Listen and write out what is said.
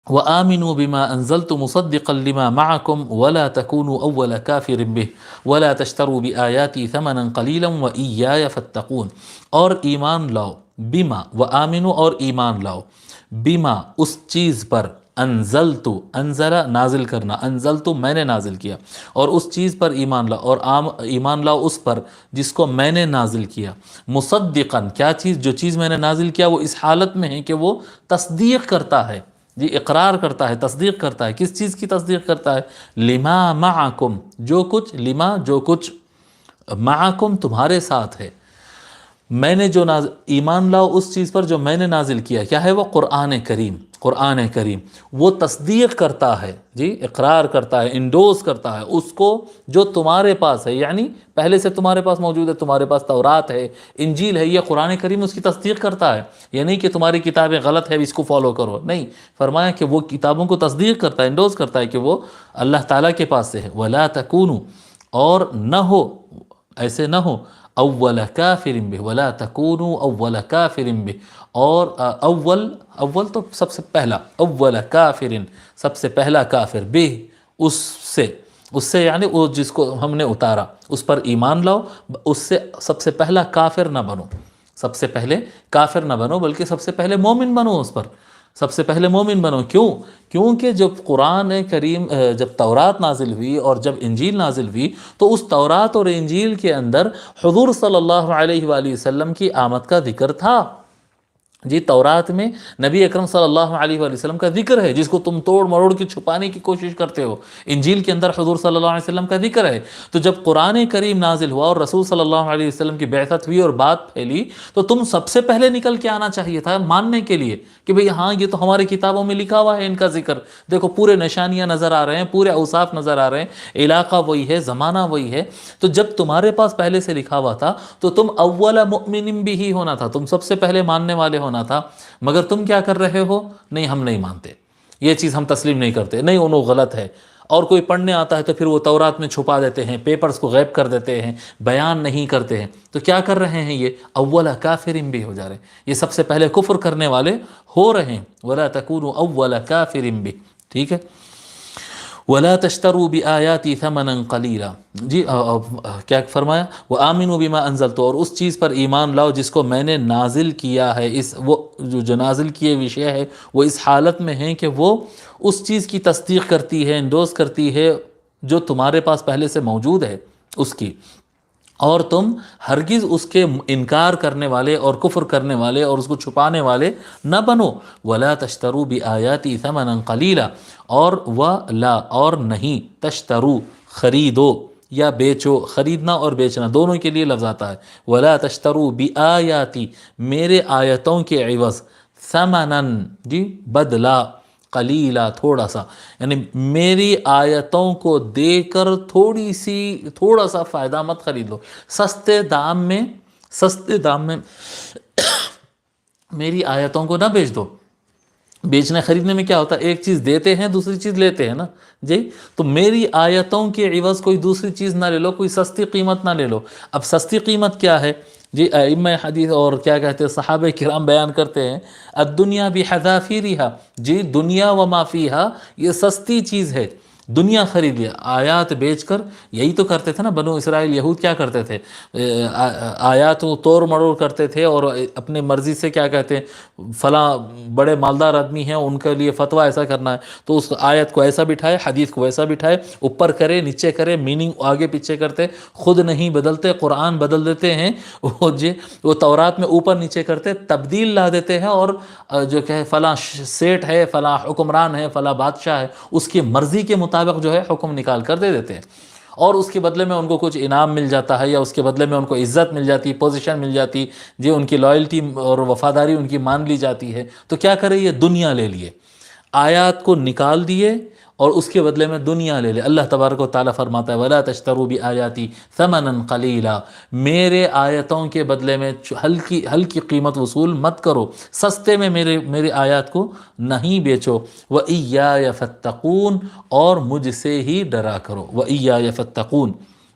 وآمنوا بما انزلت مصدقا لما معكم ولا تكونوا اول كافر به ولا تشتروا بآياتي ثمنا قليلا وإياي فاتقون، اور ایمان لاؤ، بما وآمنوا اور ایمان لاؤ، بما اس چیز پر، انزلت، انزل نازل کرنا، انزلت میں نے نازل کیا، اور اس چیز پر ایمان لاؤ، اور ایمان لاؤ اس پر جس کو میں نے نازل کیا، مصدقاً کیا چیز، جو چیز میں نے نازل کیا وہ اس حالت میں ہے کہ وہ تصدیق کرتا ہے، جی اقرار کرتا ہے، تصدیق کرتا ہے، کس چیز کی تصدیق کرتا ہے، لما معکم، جو کچھ، لما جو کچھ، معکم تمہارے ساتھ ہے، میں نے جو ایمان لاؤ اس چیز پر جو میں نے نازل کیا، کیا ہے وہ قرآن کریم، قرآن کریم وہ تصدیق کرتا ہے، جی اقرار کرتا ہے، انڈوز کرتا ہے اس کو جو تمہارے پاس ہے، یعنی پہلے سے تمہارے پاس موجود ہے، تمہارے پاس تورات ہے، انجیل ہے، یہ قرآن کریم اس کی تصدیق کرتا ہے، یہ نہیں کہ تمہاری کتابیں غلط ہے اس کو فالو کرو، نہیں، فرمایا کہ وہ کتابوں کو تصدیق کرتا ہے، انڈوز کرتا ہے کہ وہ اللہ تعالیٰ کے پاس سے ہے، وَلَا تَكُونُوا، اور نہ ہو، ایسے نہ ہو، اول کافر بہ، ولا تکونوا اول کافر بہ، اور اول تو سب سے پہلا، اول کافر سب سے پہلا کافر، بہ اس سے یعنی وہ جس کو ہم نے اتارا اس پر ایمان لاؤ، اس سے سب سے پہلا کافر نہ بنو، سب سے پہلے کافر نہ بنو بلکہ سب سے پہلے مومن بنو، اس پر سب سے پہلے مومن بنو، کیوں؟ کیونکہ جب قرآن کریم، جب تورات نازل ہوئی اور جب انجیل نازل ہوئی تو اس تورات اور انجیل کے اندر حضور صلی اللہ علیہ وآلہ وسلم کی آمد کا ذکر تھا، جی تورات میں نبی اکرم صلی اللہ علیہ وآلہ وسلم کا ذکر ہے جس کو تم توڑ مروڑ کے چھپانے کی کوشش کرتے ہو، انجیل کے اندر حضور صلی اللہ علیہ وسلم کا ذکر ہے، تو جب قرآن کریم نازل ہوا اور رسول صلی اللہ علیہ وسلم کی بعثت ہوئی اور بات پھیلی تو تم سب سے پہلے نکل کے آنا چاہیے تھا ماننے کے لیے کہ بھئی ہاں یہ تو ہماری کتابوں میں لکھا ہوا ہے ان کا ذکر، دیکھو پورے نشانیاں نظر آ رہے ہیں، پورے اوصاف نظر آ رہے ہیں، علاقہ وہی ہے، زمانہ وہی ہے، تو جب تمہارے پاس پہلے سے لکھا ہوا تھا تو تم اول مؤمن بھی ہی ہونا تھا، تم سب سے پہلے ماننے والے ہونا تھا، مگر تم کیا کر رہے ہو، نہیں ہم نہیں مانتے، یہ چیز ہم تسلیم نہیں کرتے، نہیں انہوں غلط ہے، اور کوئی پڑھنے آتا ہے تو پھر وہ تورات میں چھپا دیتے ہیں، پیپرز کو غائب کر دیتے ہیں، بیان نہیں کرتے ہیں، تو کیا کر رہے ہیں یہ اول کافر بھی ہو جا رہے ہیں، یہ سب سے پہلے کفر کرنے والے ہو رہے ہیں، ولا تکونوا اول کافر بھی، ٹھیک ہے، ولا تشتروا بآیاتی ثمنا قلیلا، جی کیا فرمایا، وآمنوا بما انزلت، اور اس چیز پر ایمان لاؤ جس کو میں نے نازل کیا ہے، اس وہ جو نازل کیے وشے ہے وہ اس حالت میں ہے کہ وہ اس چیز کی تصدیق کرتی ہے، انڈوز کرتی ہے جو تمہارے پاس پہلے سے موجود ہے اس کی، اور تم ہرگز اس کے انکار کرنے والے اور کفر کرنے والے اور اس کو چھپانے والے نہ بنو، ولا تشتروا بآیاتی ثمنا قلیلا، اور نہیں تشترو خریدو یا بیچو، خریدنا اور بیچنا دونوں کے لیے لفظ آتا ہے، ولا تشتروا بآیاتی میرے آیتوں کے عوض، ثمنا جی بدلہ، قلیلا تھوڑا سا، یعنی میری آیتوں کو دے کر تھوڑا سا فائدہ مت خرید لو، سستے دام میں میری آیتوں کو نہ بیچ دو، بیچنے خریدنے میں کیا ہوتا ہے، ایک چیز دیتے ہیں دوسری چیز لیتے ہیں نا جی، تو میری آیتوں کے عوض کوئی دوسری چیز نہ لے لو، کوئی سستی قیمت نہ لے لو، اب سستی قیمت کیا ہے جی، ائمہ حدیث اور کیا کہتے ہیں صحابہ کرام بیان کرتے ہیں، الدنیا بحذافیرہا، جی دنیا وما فیہا، یہ سستی چیز ہے، دنیا خرید لیا، آیات بیچ کر، یہی تو کرتے تھے نا بنو اسرائیل، یہود کیا کرتے تھے، آیات توڑ مڑوڑ کرتے تھے اور اپنے مرضی سے کیا کہتے ہیں فلاں بڑے مالدار آدمی ہیں ان کے لیے فتویٰ ایسا کرنا ہے تو اس آیت کو ایسا بٹھائے، حدیث کو ایسا بٹھائے، اوپر کرے نیچے کرے، میننگ آگے پیچھے کرتے، خود نہیں بدلتے، قرآن بدل دیتے ہیں، وہ تورات میں اوپر نیچے کرتے، تبدیل لا دیتے ہیں، اور جو کہ فلاں سیٹ ہے، فلاں حکمران ہے، فلاں بادشاہ ہے، اس کی مرضی کے مطابق جو ہے حکم نکال کر دے دیتے ہیں، اور اس کے بدلے میں ان کو کچھ انعام مل جاتا ہے، یا اس کے بدلے میں ان کو عزت مل جاتی، پوزیشن مل جاتی، جی ان کی لائلٹی اور وفاداری ان کی مان لی جاتی ہے، تو کیا کرے یہ دنیا لے لیے، آیات کو نکال دیے اور اس کے بدلے میں دنیا لے لے، اللہ تبارک و تعالیٰ فرماتا ہے وَلَا تَشْتَرُوا بِآیَاتِي ثَمَنًا قَلِيلًا، میرے آیتوں کے بدلے میں ہلکی قیمت وصول مت کرو، سستے میں میرے آیات کو نہیں بیچو، وَإِيَّايَ فَاتَّقُونَ، اور مجھ سے ہی ڈرا کرو، وَإِيَّايَ فَاتَّقُونَ،